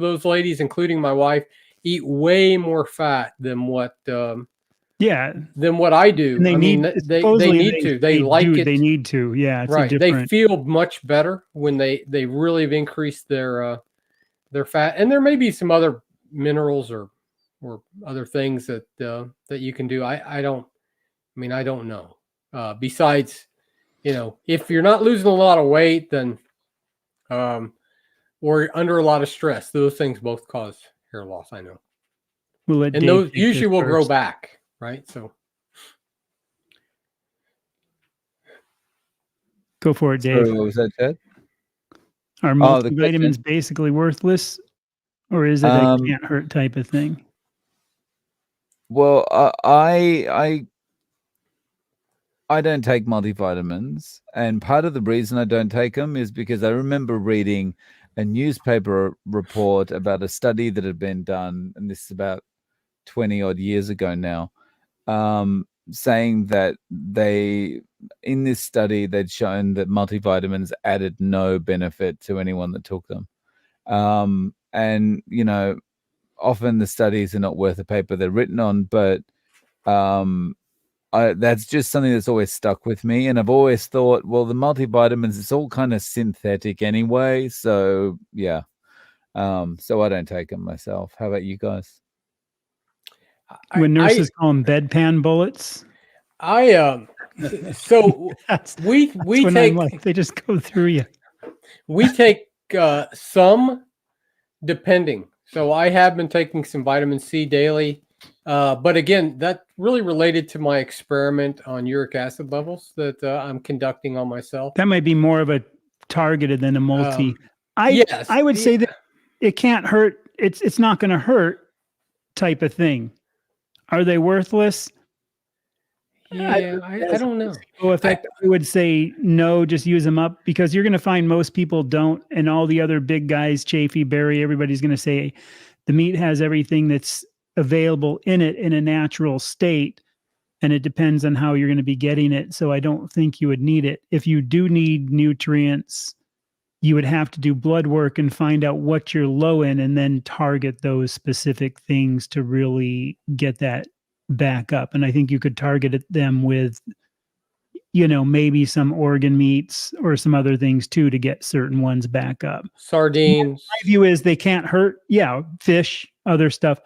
those ladies, including my wife, eat way more fat than what than what I do. And they need to. They like it. They need to. Yeah, it's right. They feel much better when they really have increased their fat, and there may be some other minerals or other things that you can do. I don't know. Besides, if you're not losing a lot of weight, then or under a lot of stress, those things both cause hair loss. I know. And those usually will grow back, right? So go for it, Dave. So what was that, Ted? Are multivitamins basically worthless, or is it a can't hurt type of thing? Well, I don't take multivitamins, and part of the reason I don't take them is because I remember reading a newspaper report about a study that had been done, and this is about 20 odd years ago now, saying that in this study they'd shown that multivitamins added no benefit to anyone that took them. And often the studies are not worth the paper they're written on, but that's just something that's always stuck with me. And I've always thought, well, the multivitamins, it's all kind of synthetic anyway. So yeah. So I don't take them myself. How about you guys? When nurses call them bedpan bullets. So we take, they just go through you. We take some, depending. So I have been taking some vitamin C daily. But again, that's really related to my experiment on uric acid levels that I'm conducting on myself. That might be more of a targeted than a multi. I would say that it can't hurt. It's not going to hurt type of thing. Are they worthless? Yeah, I don't know. I would say no, just use them up, because you're going to find most people don't. And all the other big guys, Chafee, Barry, everybody's going to say the meat has everything that's available in it in a natural state, and it depends on how you're going to be getting it. So I don't think you would need it. If you do need nutrients, you would have to do blood work and find out what you're low in, and then target those specific things to really get that back up. And I think you could target them with, maybe some organ meats or some other things too, to get certain ones back up. Sardines. My view is they can't hurt. Yeah. Fish, other stuff.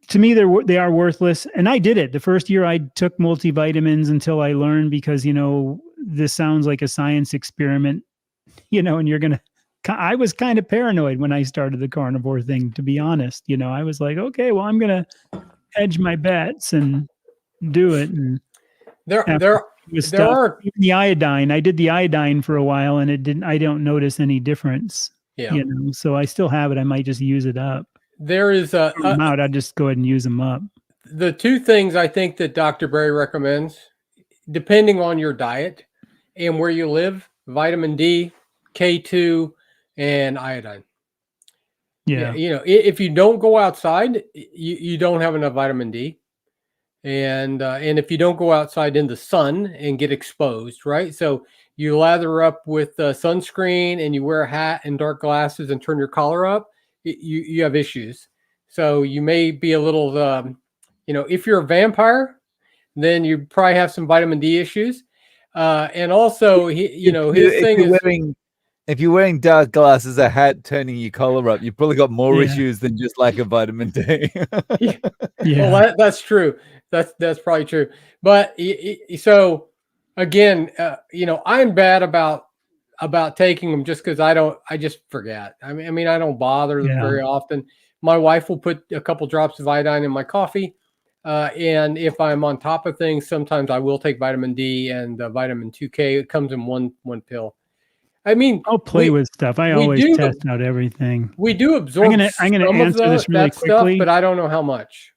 To me, they are worthless. And I did it. The first year I took multivitamins until I learned, because, this sounds like a science experiment, and I was kind of paranoid when I started the carnivore thing, to be honest. I was like, okay, well, I'm going to hedge my bets and do it. And there are even the iodine. I did the iodine for a while, and I don't notice any difference. Yeah. So I still have it. I might just use it up. There is I'd just go ahead and use them up. The two things I think that Dr. Berry recommends, depending on your diet, and where you live, vitamin D, K2, and iodine. Yeah. You know, if you don't go outside, you don't have enough vitamin D. And if you don't go outside in the sun and get exposed, right? So you lather up with sunscreen and you wear a hat and dark glasses and turn your collar up, you have issues. So you may be a little, you know, if you're a vampire, then you probably have some vitamin D issues. And also, you know, his thing is, if you're wearing dark glasses, a hat, turning your collar up, you've probably got more Yeah. issues than just lack of vitamin D. Yeah. well, that's true. That's probably true. But so again, you know, I'm bad about taking them just because I just forget. I mean, I don't bother Yeah. very often. My wife will put a couple drops of iodine in my coffee. And if I'm on top of things, sometimes I will take vitamin D and vitamin 2K. It comes in one pill. I mean, I'll play with stuff. I we always do- test out everything. we do absorb I'm gonna some of answer this really that stuff, quickly. but I don't know how much.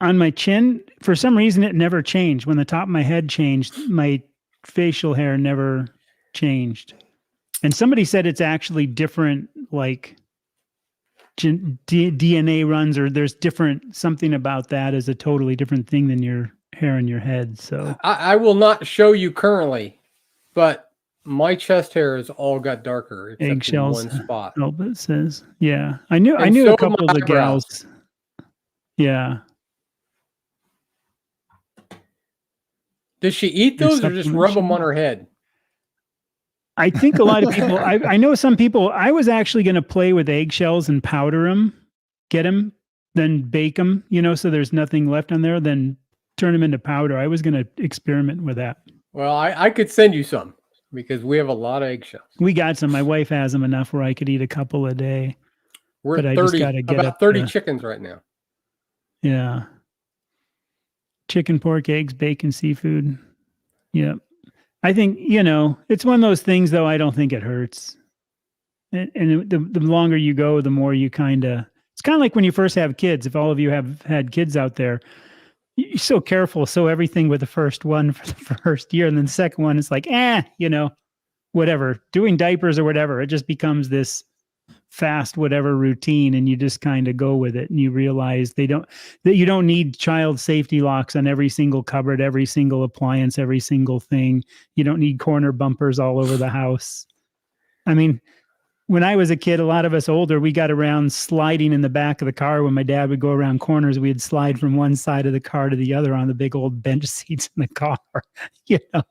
On my chin, for some reason, it never changed. When the top of my head changed, my facial hair never changed. And somebody said it's actually different, like DNA runs, or there's different, something about that is a totally different thing than your hair on your head. So I will not show you currently, but my chest hair has all got darker except eggshells. in one spot. Oh, but it says, yeah. I knew And so a have couple my of the eyebrows. gals. Yeah. Does she eat Your those or just supplement rub them should- on her head? I think a lot of people, I know some people, I was actually going to play with eggshells and powder them, get them, then bake them, you know, so there's nothing left on there, then turn them into powder. I was going to experiment with that. Well, I could send you some because we have a lot of eggshells. We got some. My wife has them enough where I could eat a couple a day. We're But at I just 30, gotta get about up 30 to- chickens right now. Yeah. Chicken, pork, eggs, bacon, seafood. Yeah. I think, you know, it's one of those things, though, I don't think it hurts. And the longer you go, the more you kind of, it's kind of like when you first have kids. If all of you have had kids out there, you're so careful. So everything with the first one for the first year. And then the second one, it's like, you know, whatever, doing diapers or whatever. It just becomes this fast whatever routine, and you just kind of go with it, and you realize that you don't need child safety locks on every single cupboard, every single appliance, every single thing. You don't need corner bumpers all over the house. I mean, when I was a kid, a lot of us older, we got around sliding in the back of the car. When my dad would go around corners, we'd slide from one side of the car to the other on the big old bench seats in the car, you know,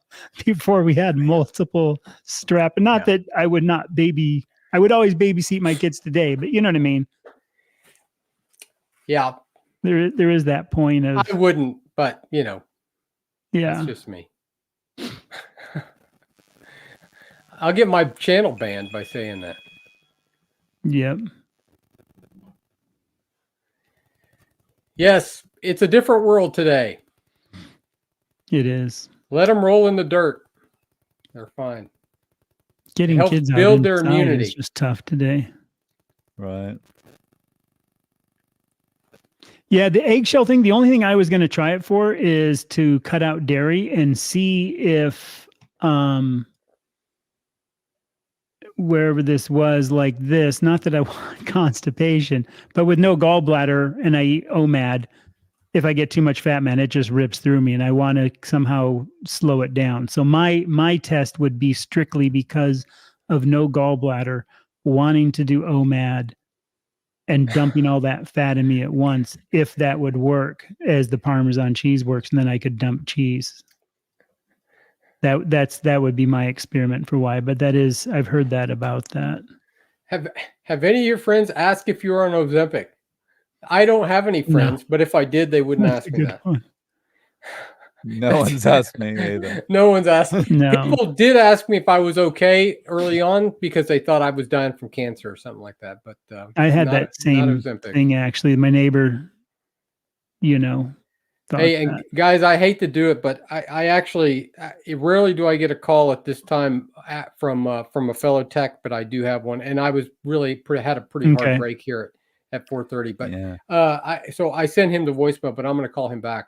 before we had multiple strap. And not that I would not I would always babysit my kids today, but you know what I mean? Yeah. There is that point of, I wouldn't, but you know, yeah, that's just me. I'll get my channel banned by saying that. yep. Yes, it's a different world today. It is. Let them roll in the dirt. They're fine. Getting helps kids out build their inside immunity. is just tough today. Right. Yeah, the eggshell thing, the only thing I was going to try it for is to cut out dairy and see if wherever this was like this, not that I want constipation, but with no gallbladder and I eat OMAD, if I get too much fat, man, it just rips through me and I want to somehow slow it down. So my test would be strictly because of no gallbladder, wanting to do OMAD and dumping all that fat in me at once, if that would work as the Parmesan cheese works, and then I could dump cheese. That would be my experiment for why, but that is, I've heard that about that. Have any of your friends asked if you're on Ozempic? I don't have any friends, but if I did, they wouldn't That's ask a me good that. one. No one's asked me either. No one's asked. No. People did ask me if I was okay early on because they thought I was dying from cancer or something like that. But I had not- that not same Ozempic. thing actually. My neighbor, you know, thought Hey, and that. guys, I hate to do it, but I actually rarely do I get a call at this time from a fellow tech, but I do have one, and I was really had a pretty Okay. hard break here at 4:30. But Yeah. so I sent him the voicemail, but I'm going to call him back.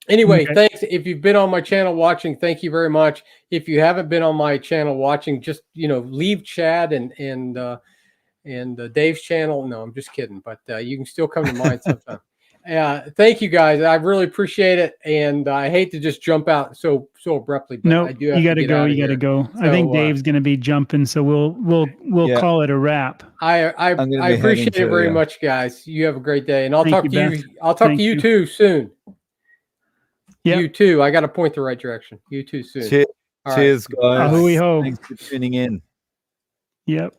Anyway, Okay. thanks. If you've been on my channel watching, thank you very much. If you haven't been on my channel watching, just leave Chad and Dave's channel. No, I'm just kidding. But you can still come to mine sometime. Thank you guys. I really appreciate it, and I hate to just jump out so abruptly, but No, I do have you to got to get go. out of You got to here. go. I So, think Dave's going to be jumping, so we'll Yeah. call it a wrap. I I'm gonna be heading appreciate it to, very yeah. much, guys. You have a great day, and I'll Thank talk you, to you. Beth. I'll talk Thank to you you. too soon. Yep. You too. I got to point the right direction. You too soon. Cheers, All right. cheers guys. Ahui ho. Thanks for tuning in. Yep.